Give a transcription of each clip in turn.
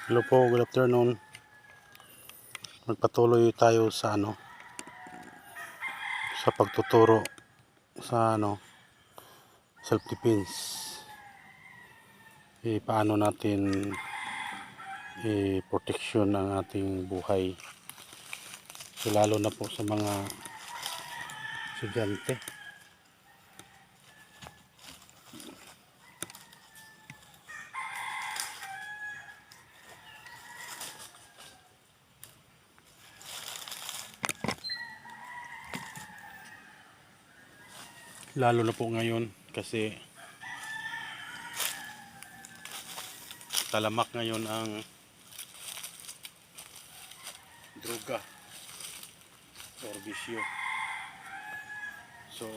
Hello po, good afternoon. Magpatuloy tayo sa sa pagtuturo sa self defense. Paano natin protection ang ating buhay. So, lalo na po sa mga estudyante. Lalo na po ngayon kasi talamak ngayon ang droga or bisyo. So,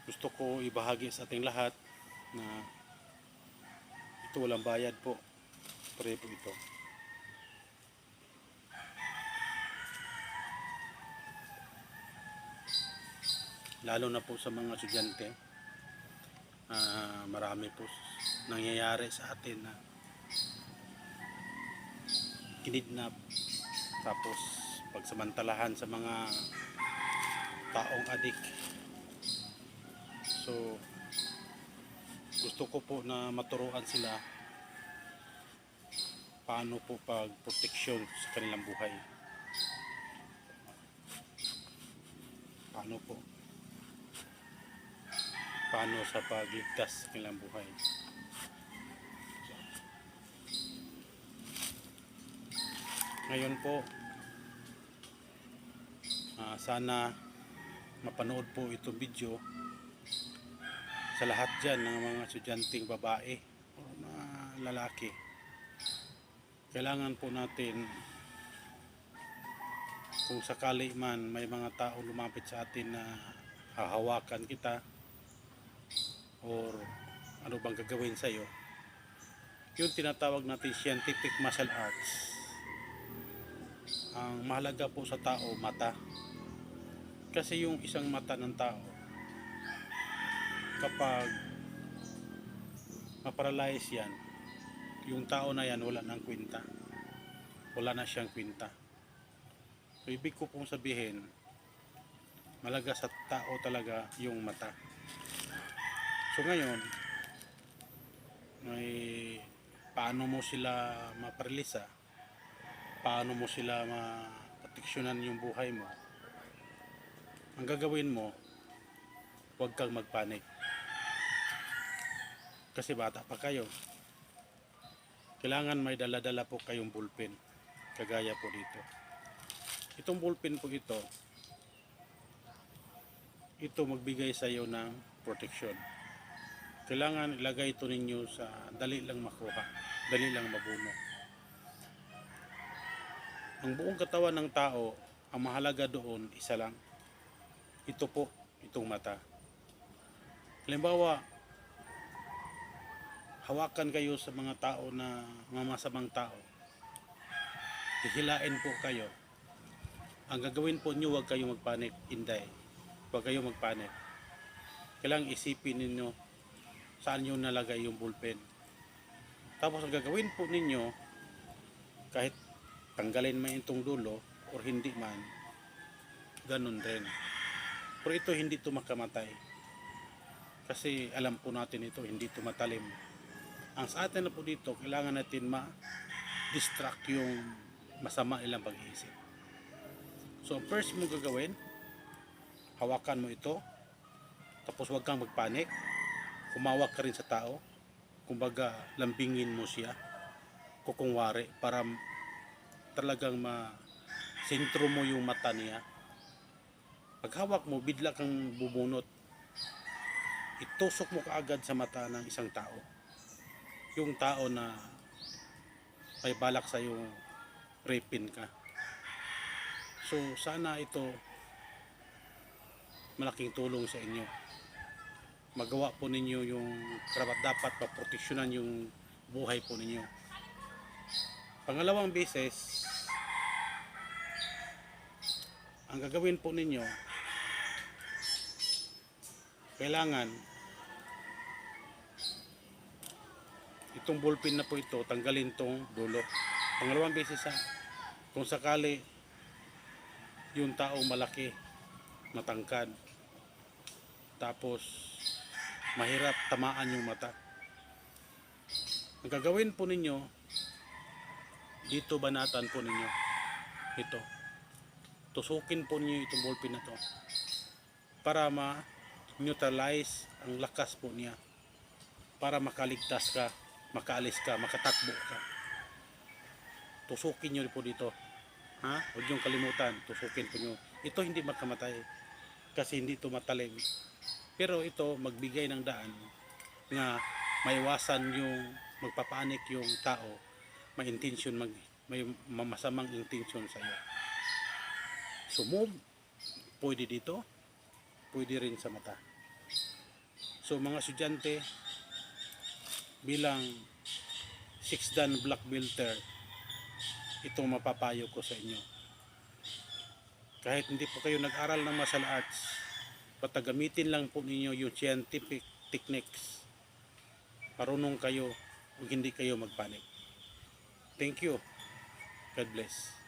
gusto ko ibahagi sa ating lahat na ito walang bayad po. Pre po ito. Lalo na po sa mga estudyante. Marami po nangyayari sa atin na kinidnap tapos pagsamantalahan sa mga taong adik. So gusto ko po na maturuan sila paano po pagproteksyon sa kanilang buhay, paano sa pagligtas sa kanilang buhay. Ngayon po sana mapanood po itong video sa lahat dyan ng mga estudyanteng babae o mga lalaki. Kailangan po natin, kung sakali man may mga tao lumapit sa atin na hahawakan kita or ano bang gagawin sa iyo, yung tinatawag natin scientific martial arts. Ang mahalaga po sa tao, mata. Kasi yung isang mata ng tao, kapag maparalyze yan, yung tao na yan wala nang kwenta, wala na siyang kwenta. So ibig ko pong sabihin, malaga sa tao talaga yung mata. So ngayon, paano mo sila maparalisa, paano mo sila maproteksyonan yung buhay mo. Ang gagawin mo, huwag kang magpanik. Kasi bata pa kayo. Kailangan may dala-dala po kayong ballpen. Kagaya po dito. Itong ballpen po ito magbigay sa iyo ng protection. Kailangan ilagay ito ninyo sa dali lang makuha, dali lang mabuno. Ang buong katawan ng tao, ang mahalaga doon, isa lang. Ito po, itong mata. Halimbawa, hawakan kayo sa mga tao na mamasamang tao. Hihilain po kayo. Ang gagawin po nyo, huwag kayong magpanik, inday. Huwag kayong magpanik. Kailangang isipin ninyo saan nyo nalagay yung ballpen. Tapos ang gagawin po ninyo, kahit tanggalin man itong dulo or hindi man, ganun rin. Pero ito hindi ito makamatay. Kasi alam po natin ito, hindi ito matalim. Ang sa atin na po dito, kailangan natin ma-distract yung masama ilang pag-iisip. So first mo gagawin, hawakan mo ito, tapos huwag kang magpanik, humawak ka rin sa tao, kumbaga lambingin mo siya, kukungwari, para talagang sentro mo yung mata niya. Pag hawak mo, bigla kang bubunot, itusok mo kaagad sa mata ng isang tao, yung tao na may balak sa iyo rapin ka. So sana ito malaking tulong sa inyo. Magawa po ninyo yung karapat dapat maproteksyonan yung buhay po ninyo. Pangalawang beses, ang gagawin po ninyo, kailangan Itong ballpen na po ito, tanggalin tong dulo. Pangalawang beses ha. Kung sakali yung tao malaki, matangkad, tapos mahirap tamaan yung mata. Ang gagawin po ninyo, dito banatan po ninyo ito. Tusukin po ninyo itong ballpen na to para ma-neutralize ang lakas po niya, para makaligtas ka, makaalis ka, makatakbo ka. Tusukin nyo po dito. Ha? Huwag niyong kalimutan, tusukin po nyo. Ito hindi makamatay kasi hindi ito matalim. Pero ito magbigay ng daan nga maiwasan yung magpapanik yung tao, may intention, may masamang intention sa iyo. So move, pwede dito, pwede rin sa mata. So mga estudyante, bilang 6 dan black belter, itong mapapayo ko sa inyo. Kahit hindi po kayo nag-aral ng martial arts, basta gamitin lang po ninyo yung scientific techniques. Marunong kayo o hindi kayo magpanik. Thank you. God bless.